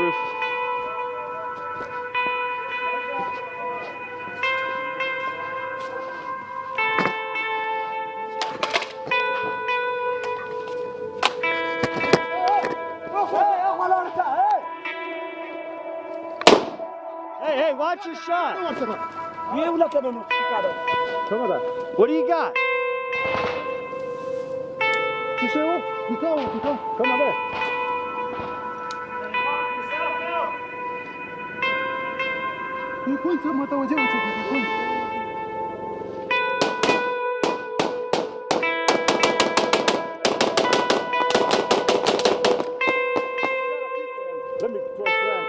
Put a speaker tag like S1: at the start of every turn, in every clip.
S1: roof. Hey, watch your shot. What do you got? Let me cross that.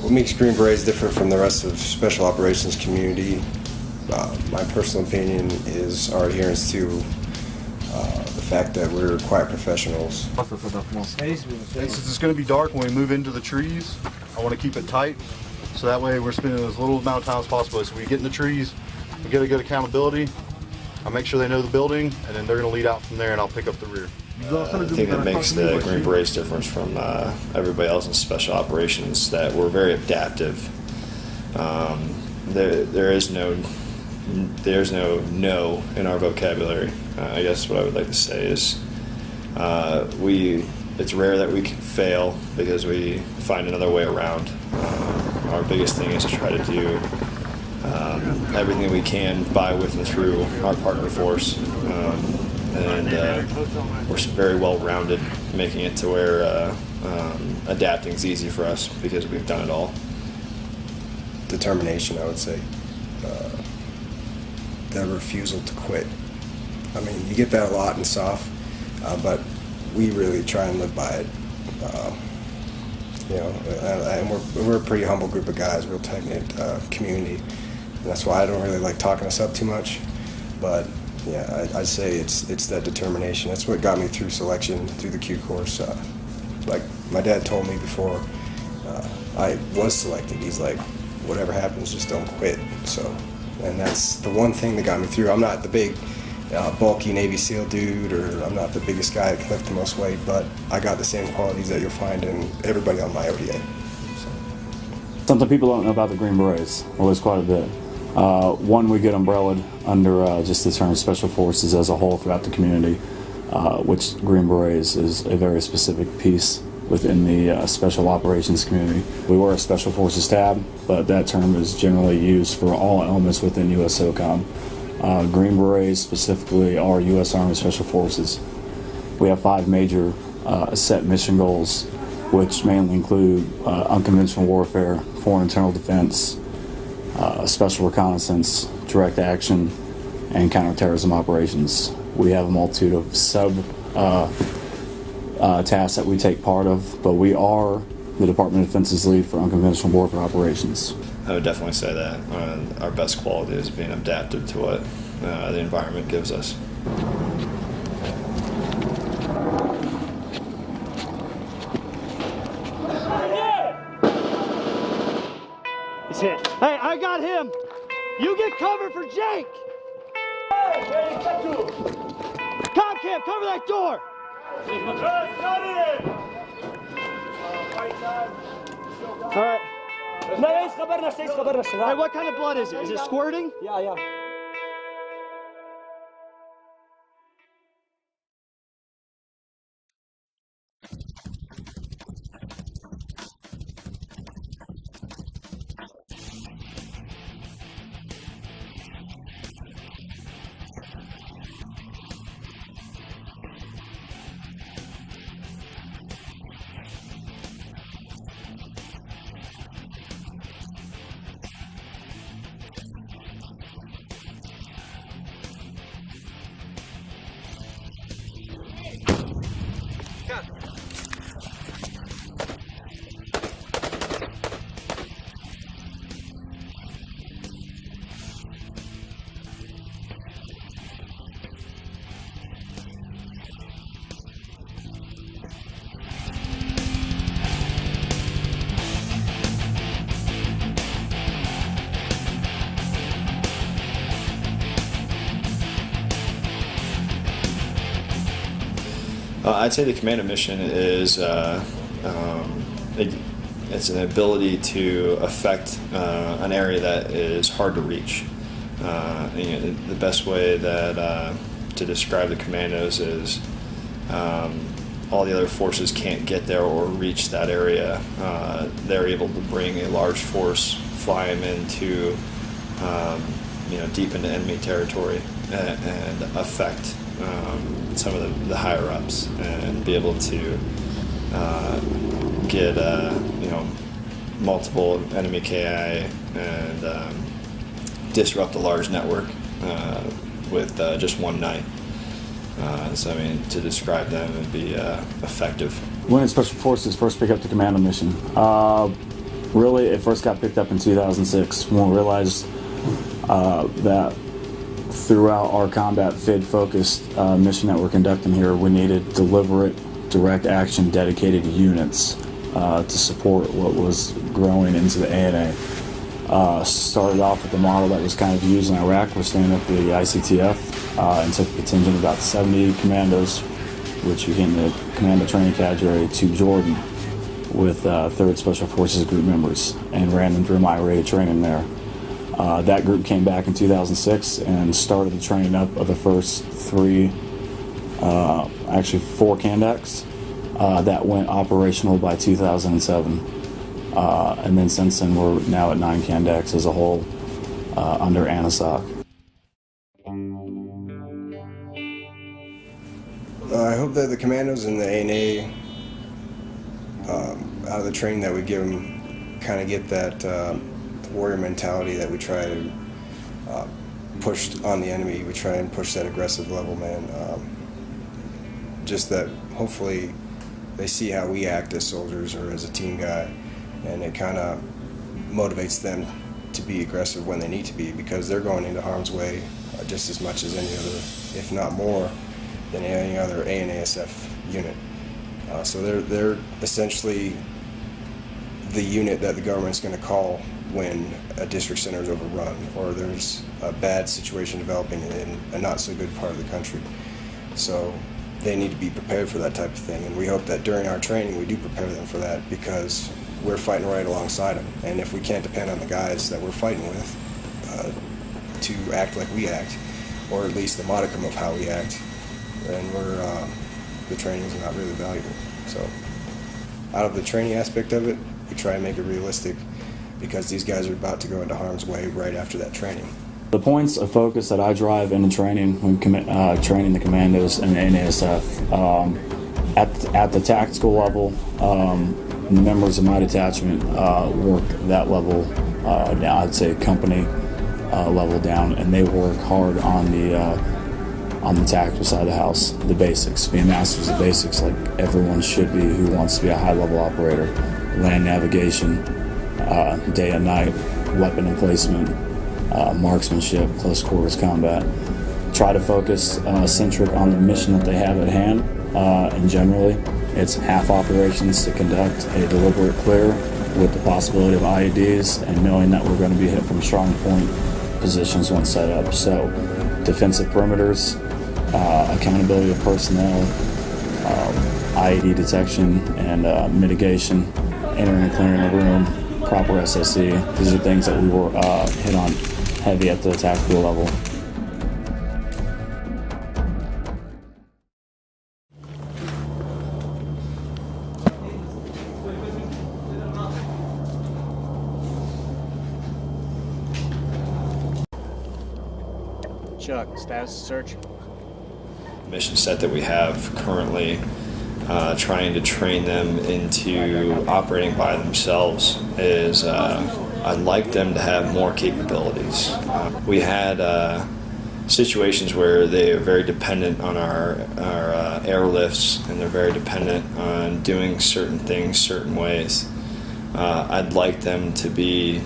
S2: What makes Green Berets different from the rest of special operations community, my personal opinion, is our adherence to the fact that we're quiet professionals.
S3: Since it's going to be dark when we move into the trees, I want to keep it tight, so that way we're spending as little amount of time as possible. So we get in the trees, we get a good accountability, I make sure they know the building, and then they're going to lead out from there and I'll pick up the rear.
S4: The thing that makes the Green Berets different from everybody else in special operations that we're very adaptive. There's no no in our vocabulary. I guess what I would like to say is it's rare that we can fail because we find another way around. Our biggest thing is to try to do everything we can by, with, and through our partner force. And we're very well rounded, making it to where adapting is easy for us because we've done it all.
S2: Determination, I would say. The refusal to quit. I mean, you get that a lot in SOF, but we really try and live by it. And we're a pretty humble group of guys, real tight-knit community. And that's why I don't really like talking us up too much. But yeah, I'd say it's that determination. That's what got me through selection, through the Q course. Like my dad told me before I was selected, he's like, whatever happens, just don't quit. So, and that's the one thing that got me through. I'm not the big, bulky Navy SEAL dude, or I'm not the biggest guy that can lift the most weight, but I got the same qualities that you'll find in everybody on my ODA. So.
S5: Something people don't know about the Green Berets, well, there's quite a bit. One, we get umbrellaed under just the term Special Forces as a whole throughout the community, which Green Berets is a very specific piece within the Special Operations community. We wear a Special Forces tab, but that term is generally used for all elements within U.S. SOCOM. Green Berets specifically are U.S. Army Special Forces. We have 5 major set mission goals, which mainly include unconventional warfare, foreign internal defense, special reconnaissance, direct action, and counterterrorism operations. We have a multitude of tasks that we take part of, but we are the Department of Defense's lead for unconventional warfare operations.
S4: I would definitely say that our best quality is being adaptive to what the environment gives us.
S1: He's hit. Hey, I got him. You get cover for Jake. Comcam, cover that door. All right. Hey, what kind of blood is it? Is it squirting?
S6: Yeah.
S4: I'd say the commando mission is it's an ability to affect an area that is hard to reach. The best way that to describe the commandos is all the other forces can't get there or reach that area. They're able to bring a large force, fly them into deep into enemy territory and affect some of the higher ups and be able to get multiple enemy KI and disrupt a large network with just one night. So I mean, to describe them would be effective.
S5: When did Special Forces first pick up the commando mission? Really, it first got picked up in 2006 when we realized that throughout our combat FID-focused mission that we're conducting here, we needed deliberate, direct action dedicated units to support what was growing into the ANA. Started off with the model that was kind of used in Iraq. We're standing up the ICTF and took a contingent of about 70 commandos, which became the Commando Training Cadre, to Jordan with 3rd Special Forces group members and ran them through my rated training there. That group came back in 2006 and started the training up of the first 4 Kandax that went operational by 2007. And then since then, we're now at 9 Kandax as a whole under ANASOC.
S2: I hope that the commandos and the ANA, out of the training that we give them, kind of get that warrior mentality that we try to push on the enemy. We try and push that aggressive level, man. Just that hopefully they see how we act as soldiers or as a team guy, and it kind of motivates them to be aggressive when they need to be, because they're going into harm's way just as much as any other, if not more, than any other ANASF unit. So they're essentially the unit that the government's going to call when a district center is overrun or there's a bad situation developing in a not so good part of the country. So they need to be prepared for that type of thing, and we hope that during our training we do prepare them for that, because we're fighting right alongside them. And if we can't depend on the guys that we're fighting with to act like we act, or at least the modicum of how we act, then the training is not really valuable. So out of the training aspect of it, we try and make it realistic, because these guys are about to go into harm's way right after that training.
S5: The points of focus that I drive into training when training the commandos and the NASF, at the tactical level, the members of my detachment work that level down, I'd say company level down, and they work hard on the tactical side of the house, the basics, being masters of basics like everyone should be who wants to be a high-level operator. Land navigation, day and night, weapon emplacement, marksmanship, close quarters combat. Try to focus centric on the mission that they have at hand, and generally it's half operations to conduct a deliberate clear with the possibility of IEDs and knowing that we're going to be hit from strong point positions once set up. So defensive perimeters, accountability of personnel, IED detection and mitigation, entering and clearing a room, proper SSE. These are things that we will hit on heavy at the tactical level.
S1: Chuck, status of search.
S4: Mission set that we have currently, trying to train them into operating by themselves, is I'd like them to have more capabilities. We had situations where they are very dependent on our airlifts, and they're very dependent on doing certain things certain ways. I'd like them to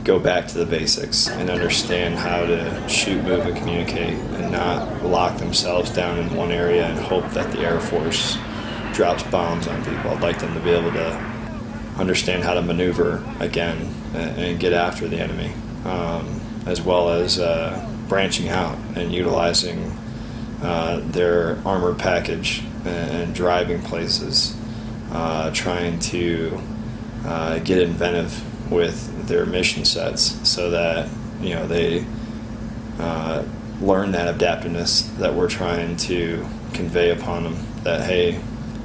S4: go back to the basics and understand how to shoot, move, and communicate, and not lock themselves down in one area and hope that the Air Force drops bombs on people. I'd like them to be able to understand how to maneuver again and get after the enemy, as well as branching out and utilizing their armored package and driving places, trying to get inventive with their mission sets so that they learn that adaptiveness that we're trying to convey upon them, that hey,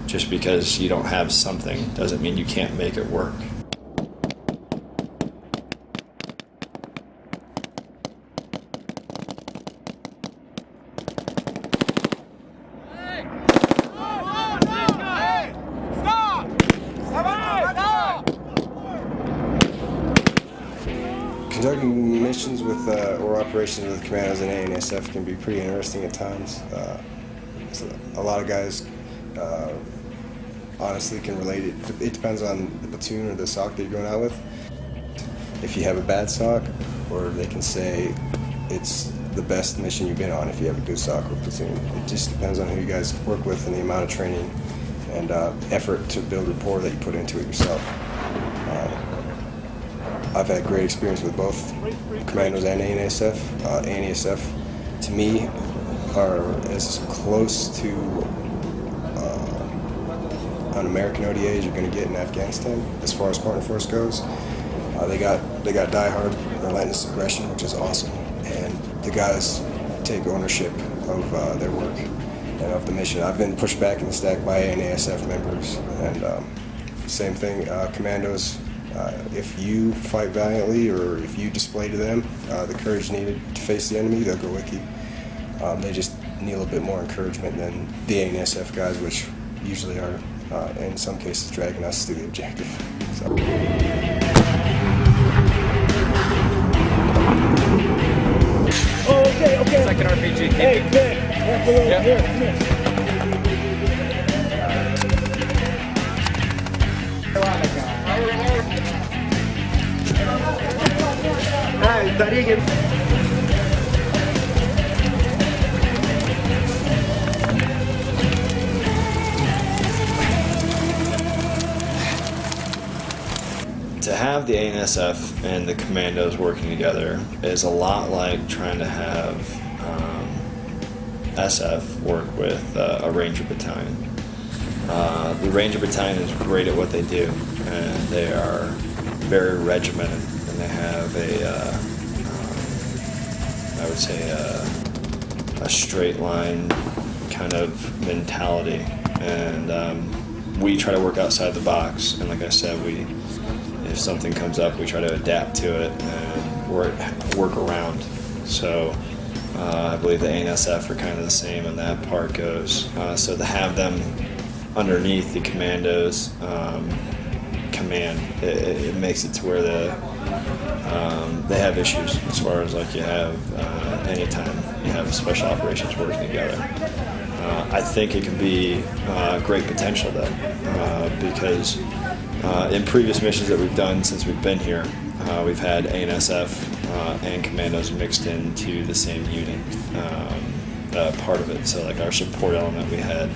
S4: just because you don't have something doesn't mean you can't make it work.
S2: Conducting missions with or operations with commandos and ANSF can be pretty interesting at times. So a lot of guys honestly can relate it. It depends on the platoon or the SOC that you're going out with. If you have a bad SOC, or they can say it's the best mission you've been on if you have a good SOC or platoon. It just depends on who you guys work with and the amount of training and effort to build rapport that you put into it yourself. I've had great experience with both commandos and ANSF. ANSF, to me, are as close to an American ODA as you're going to get in Afghanistan as far as partner force goes. They got diehard relentless aggression, which is awesome, and the guys take ownership of their work and of the mission. I've been pushed back in the stack by ANSF members, and same thing, commandos. If you fight valiantly, or if you display to them the courage needed to face the enemy, they'll go with you. They just need a little bit more encouragement than the ANSF guys, which usually are, in some cases, dragging us to the objective. So.
S1: Oh, okay.
S6: Second RPG.
S1: Hey, Vic. Yep. Here, come here.
S4: To have the ANSF and the commandos working together is a lot like trying to have SF work with a Ranger battalion. The Ranger battalion is great at what they do, and they are very regimented, and they have I would say a straight line kind of mentality, and we try to work outside the box, and like I said, if something comes up, we try to adapt to it and work around. So I believe the ANSF are kind of the same in that part goes. So to have them underneath the commandos command, it makes it to where they have issues as far as like you have anytime you have special operations working together. I think it can be great potential though, because in previous missions that we've done since we've been here, we've had ANSF and commandos mixed into the same unit, part of it. So like our support element, we had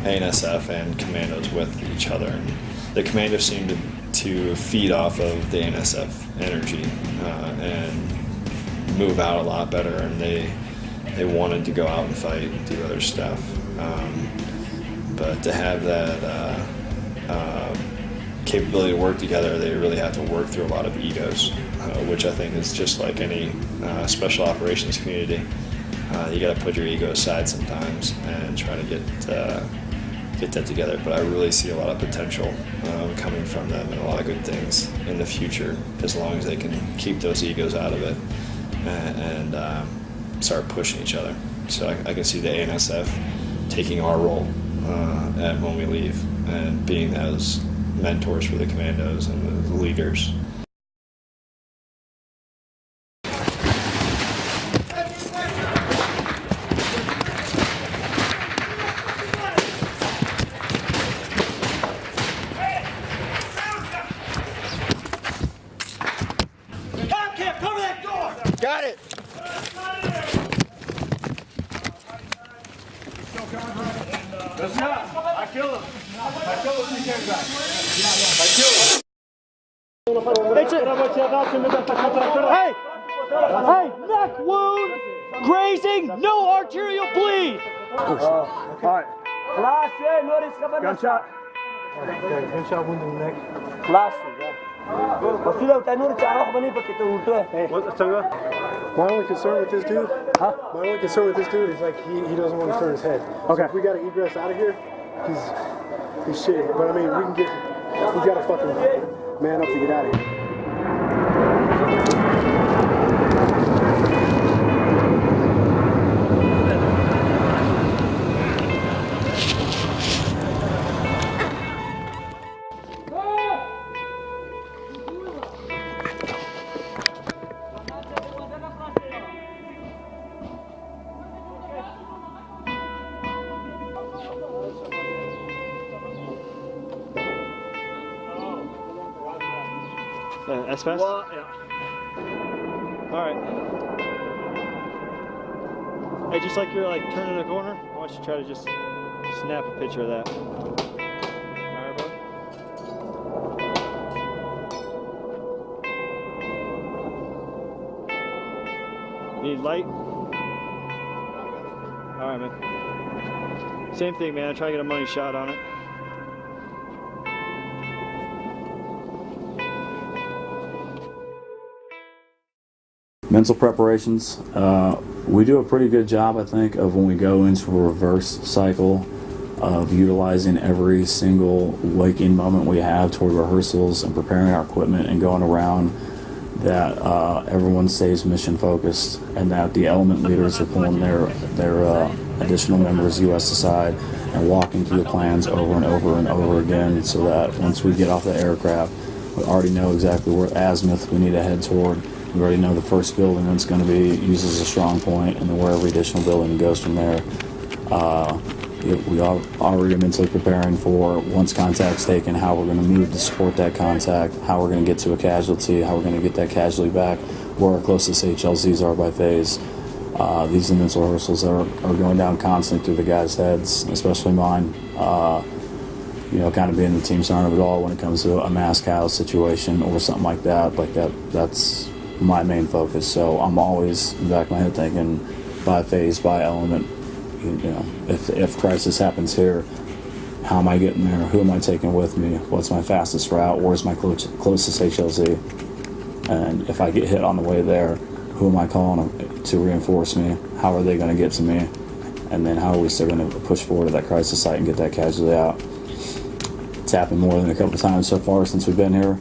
S4: ANSF and commandos with each other. And the commandos seemed to feed off of the ANSF energy and move out a lot better, and they wanted to go out and fight and do other stuff. But to have that capability to work together, they really have to work through a lot of egos, which I think is just like any special operations community. You got to put your ego aside sometimes and try to get that together. But I really see a lot of potential coming from them, and a lot of good things in the future, as long as they can keep those egos out of it and start pushing each other. So I can see the ANSF taking our role when we leave and being those mentors for the commandos and the leaders.
S1: Bobcat, cover that door!
S6: Got it.
S1: Good job. I killed him. I killed him. I killed him. Hey, neck wound, grazing, no arterial bleed.
S6: All right.
S1: Gunshot.
S6: Gunshot wound in the neck.
S1: What's up?
S6: My only concern with this dude, is like he doesn't want to turn his head.
S1: Okay.
S6: So if we got to egress out of here, he's shitting. But I mean, we got to fucking man up to get out of here.
S7: As fast?
S1: Well, yeah.
S7: Alright. Hey, just like you're like turning a corner, I want you to try to just snap a picture of that. Alright, bro? Need light? Alright, man. Same thing, man. I try to get a money shot on it.
S5: Mental preparations. We do a pretty good job, I think, of when we go into a reverse cycle of utilizing every single waking moment we have toward rehearsals and preparing our equipment and going around, that everyone stays mission focused and that the element leaders are pulling their additional members US aside and walking through the plans over and over and over again, so that once we get off the aircraft, we already know exactly where azimuth we need to head toward. We already know the first building that's going to be used as a strong point, and then where every additional building goes from there. We are already mentally preparing for, once contact's taken, how we're going to move to support that contact, how we're going to get to a casualty, how we're going to get that casualty back, where our closest HLZs are by phase. These are mental rehearsals that are going down constantly through the guys' heads, especially mine. Kind of being the team sergeant of it all when it comes to a mass cows situation or something like that. That's my main focus. So I'm always in the back of my head thinking, by phase, by element, if crisis happens here, how am I getting there? Who am I taking with me? What's my fastest route? Where's my closest HLZ? And if I get hit on the way there, who am I calling to reinforce me? How are they going to get to me? And then how are we still going to push forward to that crisis site and get that casualty out? It's happened more than a couple of times so far since we've been here.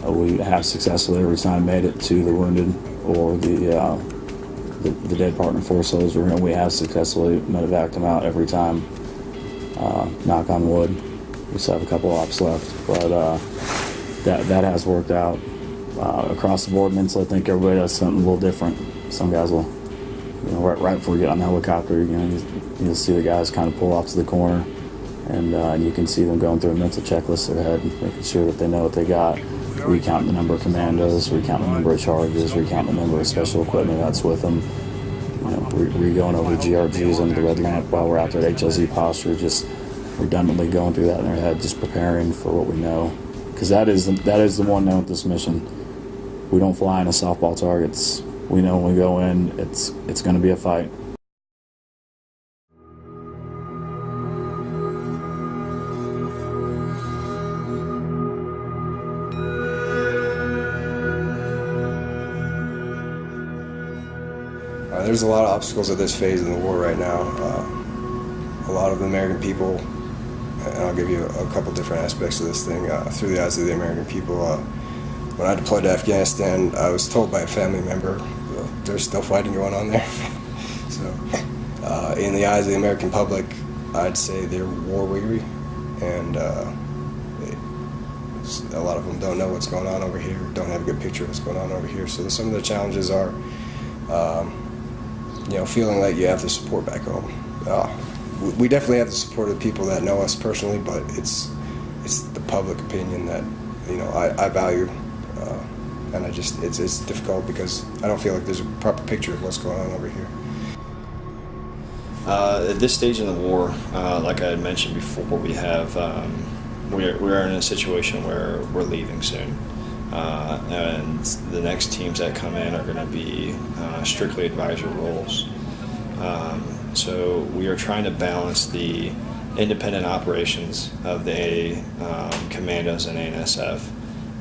S5: We have successfully every time made it to the wounded or the dead partner force soldier, and we have successfully medevaced them out every time. Knock on wood. We still have a couple ops left, but that has worked out across the board. Mentally, I think everybody does something a little different. Some guys will, right before we get on the helicopter, you'll see the guys kind of pull off to the corner, and you can see them going through a mental checklist in their head, making sure that they know what they got. Recount the number of commandos, recount the number of charges, recount the number of special equipment that's with them. We're going over GRGs under the red lamp while we're out there at HLZ posture, just redundantly going through that in their head, just preparing for what we know. Because that is the one note with this mission. We don't fly into softball targets. We know when we go in, it's going to be a fight.
S2: There's a lot of obstacles at this phase in the war right now. A lot of the American people, and I'll give you a couple different aspects of this thing, through the eyes of the American people. When I deployed to Afghanistan, I was told by a family member, there's still fighting going on there. So, in the eyes of the American public, I'd say they're war weary, and a lot of them don't know what's going on over here, don't have a good picture of what's going on over here. So some of the challenges are, feeling like you have the support back home. We definitely have the support of the people that know us personally, but it's the public opinion that I value, and it's difficult because I don't feel like there's a proper picture of what's going on over here.
S4: At this stage in the war, like I had mentioned before, we have we're in a situation where we're leaving soon. And the next teams that come in are going to be strictly advisory roles. So we are trying to balance the independent operations of the commandos and ANSF,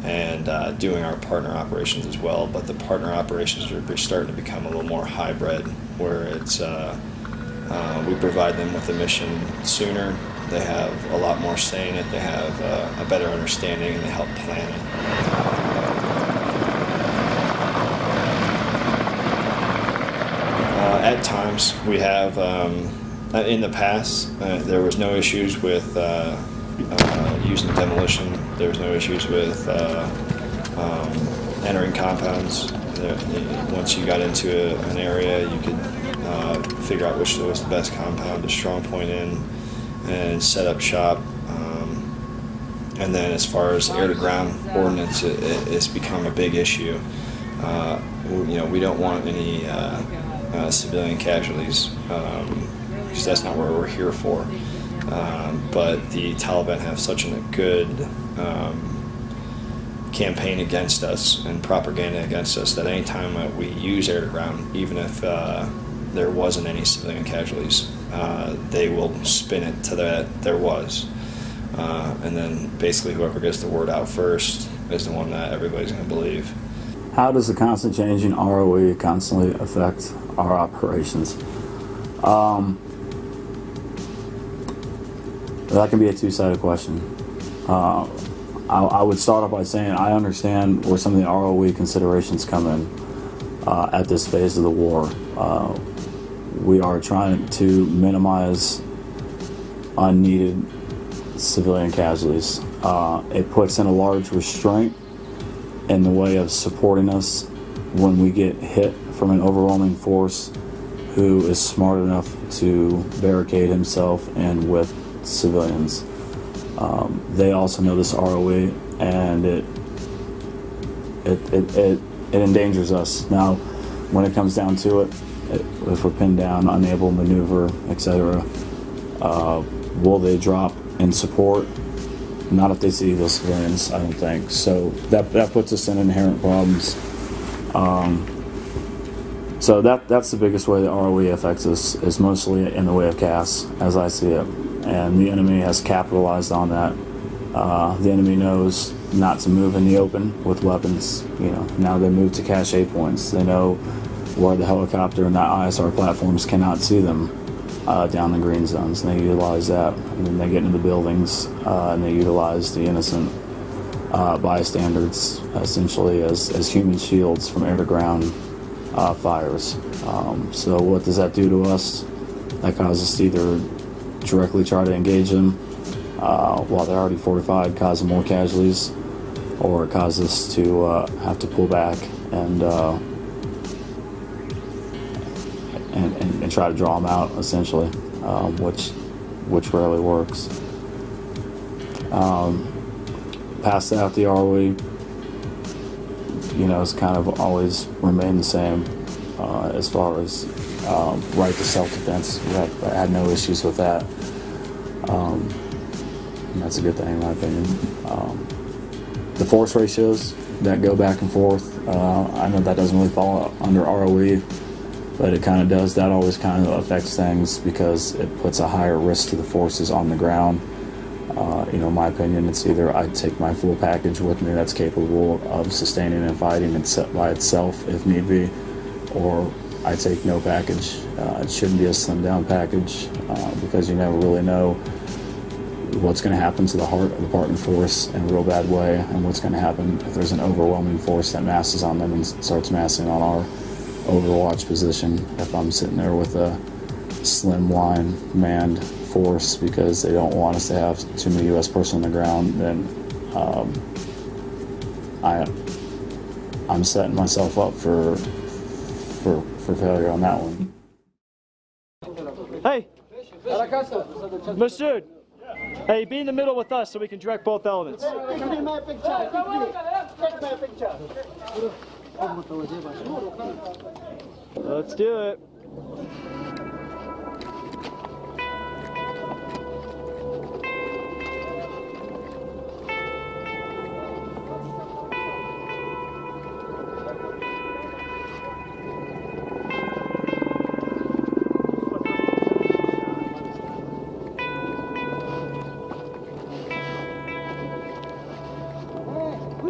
S4: and doing our partner operations as well. But the partner operations are starting to become a little more hybrid, where it's we provide them with a mission sooner. They have a lot more say in it. They have a better understanding, and they help plan it. At times, we have, in the past, there was no issues with using demolition. There was no issues with entering compounds. Once you got into an area, you could figure out which was the best compound to strong point in and set up shop. And then as far as air-to-ground ordnance, it's become a big issue. We don't want any civilian casualties, because that's not what we're here for. But the Taliban have such a good campaign against us and propaganda against us that anytime that we use air-to-ground, even if there wasn't any civilian casualties, they will spin it to that there was. And then basically whoever gets the word out first is the one that everybody's going to believe.
S5: How does the constant changing ROE constantly affect our operations? That can be a two-sided question. I would start off by saying I understand where some of the ROE considerations come in at this phase of the war. We are trying to minimize unneeded civilian casualties. It puts in a large restraint in the way of supporting us when we get hit from an overwhelming force who is smart enough to barricade himself in with civilians. They also know this ROE, and it endangers us. Now, when it comes down to it, if we're pinned down, unable to maneuver, etc., will they drop in support? Not if they see those civilians, I don't think. So that puts us in inherent problems. So that's the biggest way the ROE affects us, is mostly in the way of CAS, as I see it. And the enemy has capitalized on that. The enemy knows not to move in the open with weapons. Now they move to cache points. They know where the helicopter and that ISR platforms cannot see them down the green zones, and they utilize that. And then they get into the buildings and they utilize the innocent bystanders essentially as human shields from air-to-ground fires. So what does that do to us? That causes us to either directly try to engage them while they're already fortified, causing more casualties, or it causes us to have to pull back and try to draw them out, essentially, which rarely works. Past that, the ROE, it's kind of always remained the same as far as right to self-defense. I had no issues with that. And that's a good thing, in my opinion. The force ratios that go back and forth, I know that doesn't really fall under ROE, but it kind of does. That always kind of affects things because it puts a higher risk to the forces on the ground. In my opinion, it's either I take my full package with me that's capable of sustaining and fighting by itself if need be, or I take no package. It shouldn't be a slimmed down package because you never really know what's going to happen to the heart of the partner force in a real bad way, and what's going to happen if there's an overwhelming force that masses on them and starts massing on our overwatch position. If I'm sitting there with a slimline manned force because they don't want us to have too many U.S. personnel on the ground, then I'm setting myself up for failure on that one.
S7: Hey, Masood. Hey, be in the middle with us so we can direct both elements. Let's do it.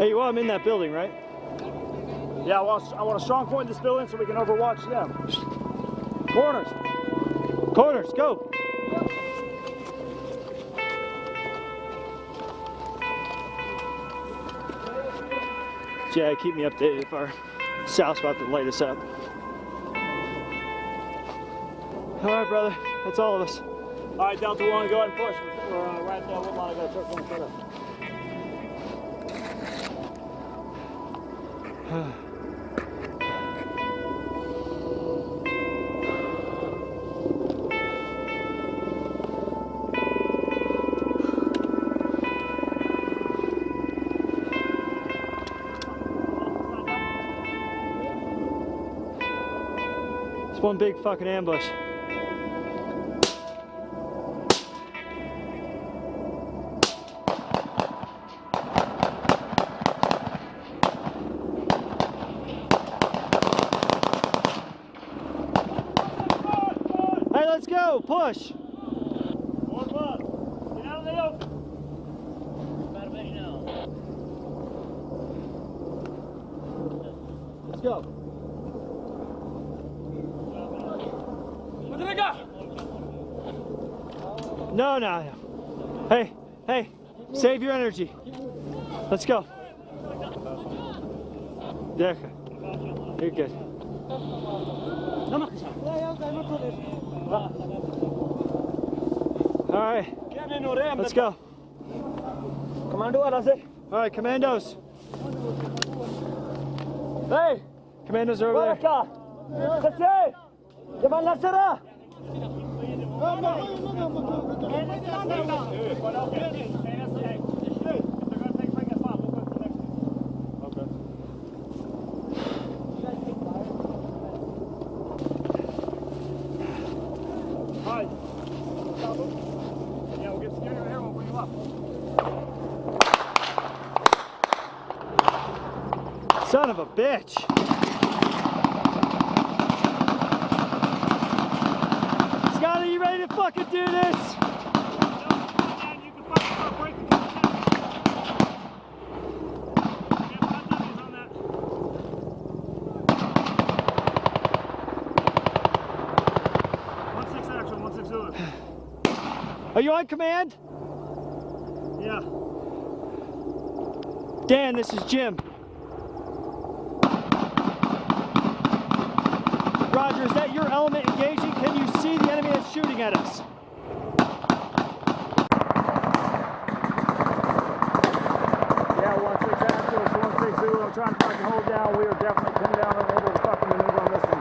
S7: Hey, you want them in that building, right?
S8: Yeah, I want a strong point in this building so we can overwatch them. Corners.
S7: Corners, go. Yeah, keep me updated if our South's about to light us up. All right, brother, that's all of us.
S8: All right, Delta 1, go ahead and push. We're right there, Woodlawn. I got a truck going straight up.
S7: It's one big fucking ambush. Hey, let's go, push.
S8: Warm up. Get out of the open.
S7: Let's go. No, no, no. Hey, hey, save your energy. Let's go. There. You're good. All right, let's go. All right, commandos. Hey, commandos are over there. Son of a bitch. Scotty, you ready to fucking do this? Are you on command?
S8: Yeah.
S7: Dan, this is Jim. Roger, is that your element engaging? Can you see the enemy that's shooting at us?
S8: Yeah, 1-6 actual, 1-6 Zulu. I'm trying to fucking hold down. We are definitely pinned down and able to fucking maneuver on this one.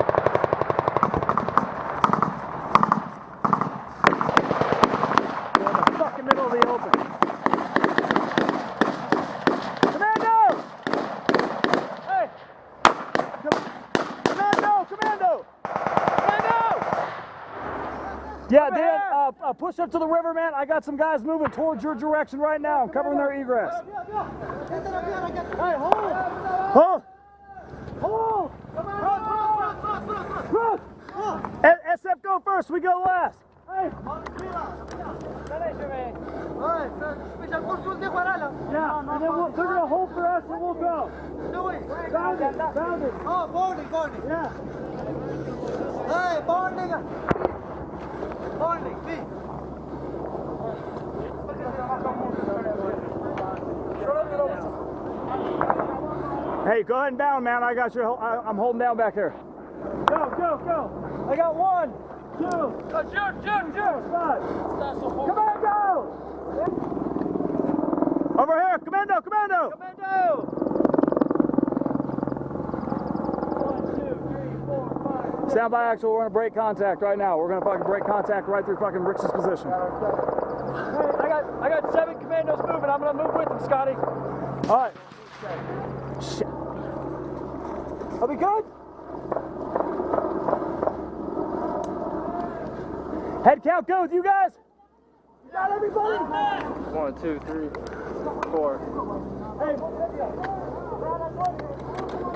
S8: We're in the fucking middle of the open. Commando! Hey! Commando! Commando! Yeah, Dan, push up to the river, man. I got some guys moving towards your direction right now. I'm covering their egress. Hey, hold! Hold! Hold! SF go first, we go last. Hey! Yeah, and then they're going to hold for us and we'll go. Found it, found it.
S9: Oh, boarding.
S8: Yeah.
S9: Hey, boarding. Boarding, B.
S8: Hey, go ahead and down, man. I got you. I'm holding down back here. Go, go, go. I got 1, 2. Shoot. 5. Commando! Over here, commando. 1, 2, 3, 4, 5. Stand by, Axel. We're gonna break contact right now. We're gonna fucking break contact right through fucking Rick's position. Hey, I got 7 commandos moving. I'm gonna move with them, Scotty. All right. Shit. Are we good? Head count go with you guys. You got everybody?
S7: 1, 2, 3, 4.
S8: Hey.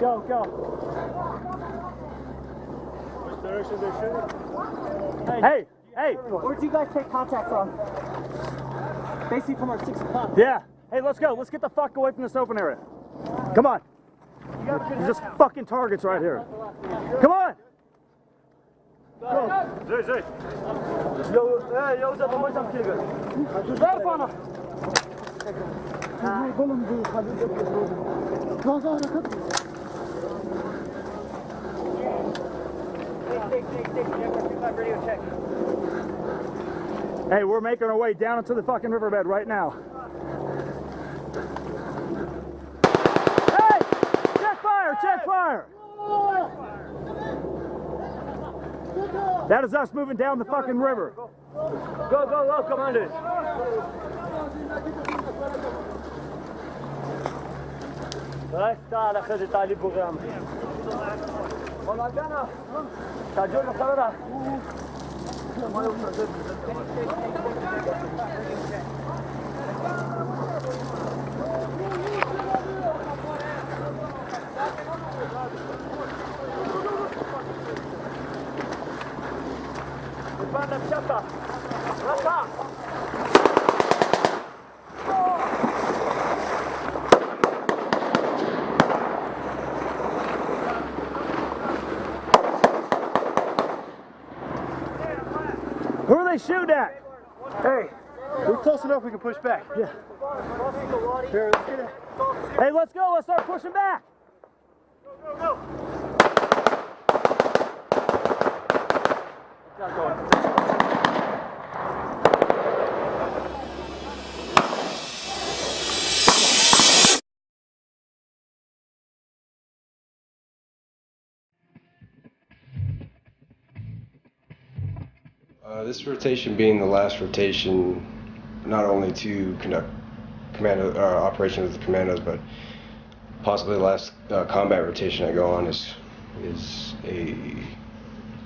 S8: Go.
S1: Which direction they shooting?
S8: Hey.
S9: Where'd you guys take contact from? Basically from our 6 o'clock.
S8: Yeah. Hey, let's go. Let's get the fuck away from this open area. Come on. You're just fucking targets right here. Come on.
S7: Zej.
S9: Yo, zapomnij tam kilka. Daj pana.
S8: Hey, we're making our way down into the fucking riverbed right now. Hey! Check fire! Check fire! That is us moving down the fucking river.
S7: Go, commander.
S9: تعال خذ تعالي بروجرام. والله جانا. تعجل الخبرة. الباندة بشطة. رفع.
S8: Who are they shooting at?
S6: Hey, we're close enough we can push back.
S8: Yeah.
S6: Here, let's get it.
S8: Hey, let's go. Let's start pushing back.
S7: Go.
S2: This rotation being the last rotation, not only to conduct commando operations with the commandos, but possibly the last combat rotation I go on is a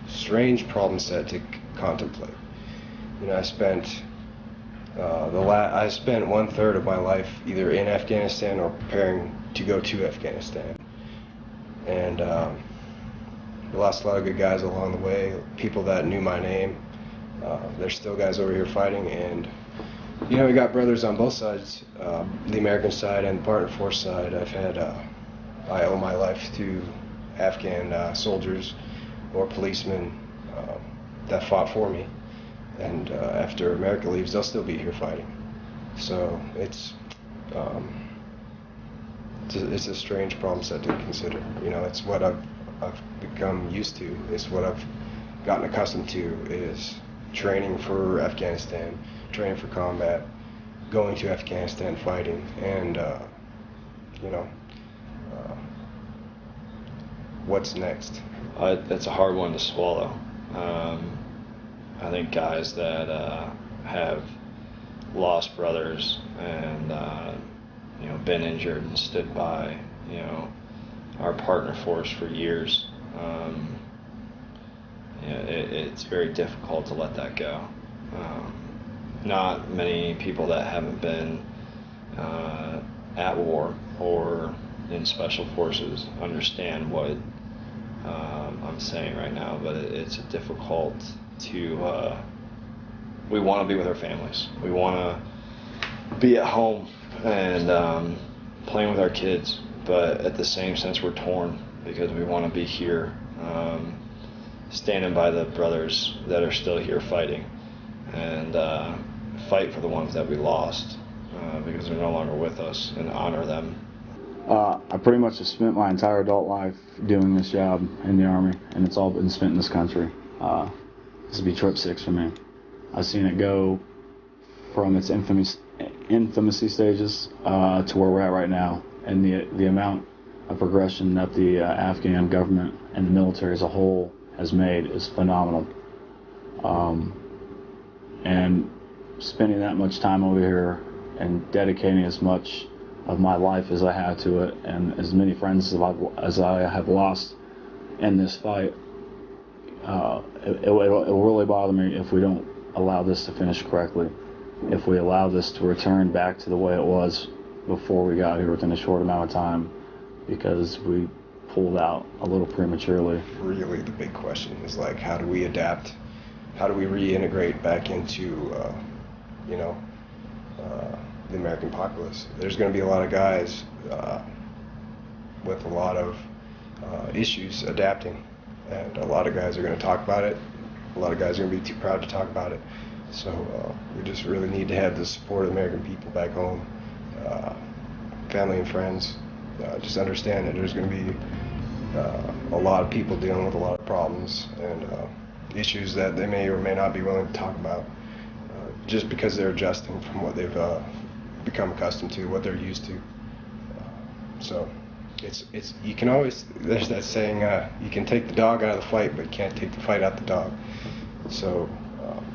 S2: strange problem set to contemplate. You know, I spent I spent 1/3 of my life either in Afghanistan or preparing to go to Afghanistan, and we lost a lot of good guys along the way, people that knew my name. There's still guys over here fighting, and you know, we got brothers on both sides, the American side and the partner force side. I owe my life to Afghan soldiers or policemen that fought for me, and after America leaves, they'll still be here fighting. So it's a strange problem set to consider. You know, it's what I've become used to. It's what I've gotten accustomed to, is training for Afghanistan, training for combat, going to Afghanistan, fighting, and you know, what's next?
S4: It's a hard one to swallow. I think guys that have lost brothers and you know, been injured and stood by, you know, our partner force for years. It's very difficult to let that go. Not many people that haven't been at war or in special forces understand what I'm saying right now, but it's difficult to, we want to be with our families. We want to be at home and playing with our kids, but at the same sense we're torn because we want to be here, standing by the brothers that are still here fighting, and fight for the ones that we lost because they're no longer with us, and honor them.
S5: I pretty much have spent my entire adult life doing this job in the Army, and it's all been spent in this country. This will be trip 6 for me. I've seen it go from its infamousy stages to where we're at right now, and the amount of progression that the Afghan government and the military as a whole has made is phenomenal. And spending that much time over here and dedicating as much of my life as I have to it, and as many friends as I have lost in this fight, it'll really bother me if we don't allow this to finish correctly, if we allow this to return back to the way it was before we got here within a short amount of time, because we pulled out a little prematurely.
S2: Really, the big question is, like, how do we adapt? How do we reintegrate back into, you know, the American populace? There's going to be a lot of guys with a lot of issues adapting, and a lot of guys are going to talk about it. A lot of guys are going to be too proud to talk about it. So we just really need to have the support of the American people back home, family and friends. Just understand that there's going to be a lot of people dealing with a lot of problems and issues that they may or may not be willing to talk about, just because they're adjusting from what they've become accustomed to, what they're used to. So it's you can always, there's that saying, you can take the dog out of the fight, but you can't take the fight out the dog. So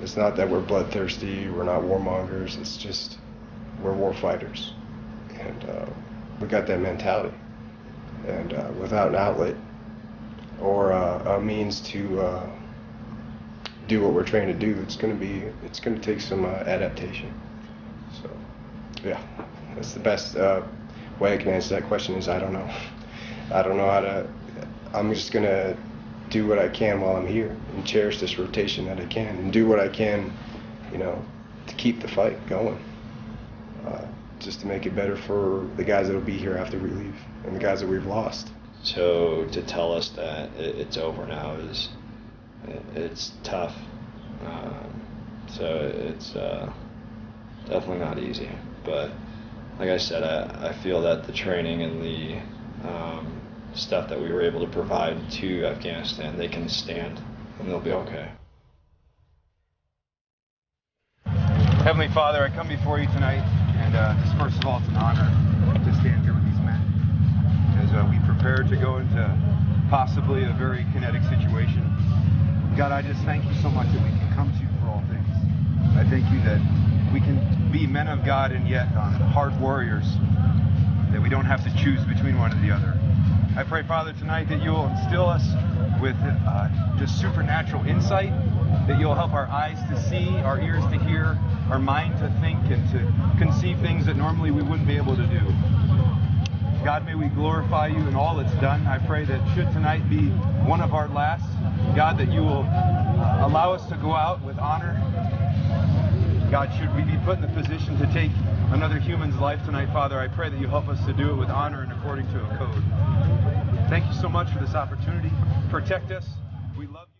S2: it's not that we're bloodthirsty, we're not warmongers, it's just we're war fighters, and we got that mentality. And without an outlet or a means to do what we're trained to do, it's going to take some adaptation. So yeah, that's the best way I can answer that question. Is I don't know. I don't know how to. I'm just going to do what I can while I'm here and cherish this rotation that I can, and do what I can, you know, to keep the fight going, just to make it better for the guys that'll be here after we leave and the guys that we've lost.
S4: So to tell us that it's over now it's tough. So it's definitely not easy. But like I said, I feel that the training and the stuff that we were able to provide to Afghanistan, they can stand and they'll be okay.
S10: Heavenly Father, I come before you tonight, and just first of all, it's an honor to stand here with these men as we prepare to go into possibly a very kinetic situation. God, I just thank you so much that we can come to you for all things. I thank you that we can be men of God and yet hard warriors, that we don't have to choose between one or the other. I pray, Father, tonight that you'll instill us with just supernatural insight, that you'll help our eyes to see, our ears to hear, our mind to think and to conceive things that normally we wouldn't be able to do. God, may we glorify you in all that's done. I pray that should tonight be one of our last, God, that you will allow us to go out with honor. God, should we be put in the position to take another human's life tonight, Father, I pray that you help us to do it with honor and according to a code. Thank you so much for this opportunity. Protect us. We love you.